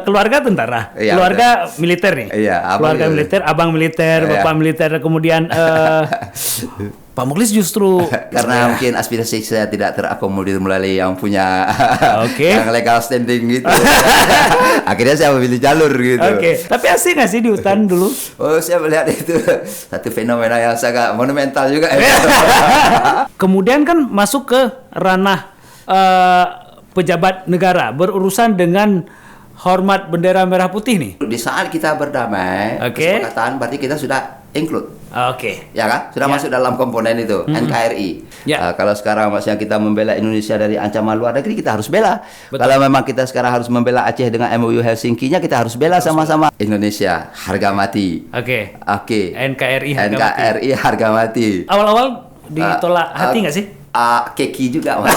Keluarga tentara, Iya, keluarga militer nih. Iya, keluarga militer. militer, abang militer, Iya. bapak militer, kemudian Pak Muklis justru Karena mungkin aspirasi saya tidak terakomodir melalui yang punya Oke. yang legal standing gitu. Akhirnya saya memilih jalur gitu. Oke, tapi asik nggak sih di hutan dulu? Oh, saya melihat itu satu fenomena yang sangat monumental juga. Kemudian kan masuk ke ranah pejabat negara berurusan dengan hormat bendera merah putih nih. Di saat kita berdamai, Oke. kesepakatan berarti kita sudah include. Oke. Ya kan? Sudah Ya. masuk dalam komponen itu, NKRI. Ya. Kalau sekarang maksudnya kita membela Indonesia dari ancaman luar negeri, kita harus bela. Betul. Kalau memang kita sekarang harus membela Aceh dengan MOU Helsinki-nya, kita harus bela sama-sama. Indonesia, harga mati. Oke. Oke. NKRI harga mati. NKRI harga mati. Awal-awal ditolak hati nggak sih? Keki juga, Mas.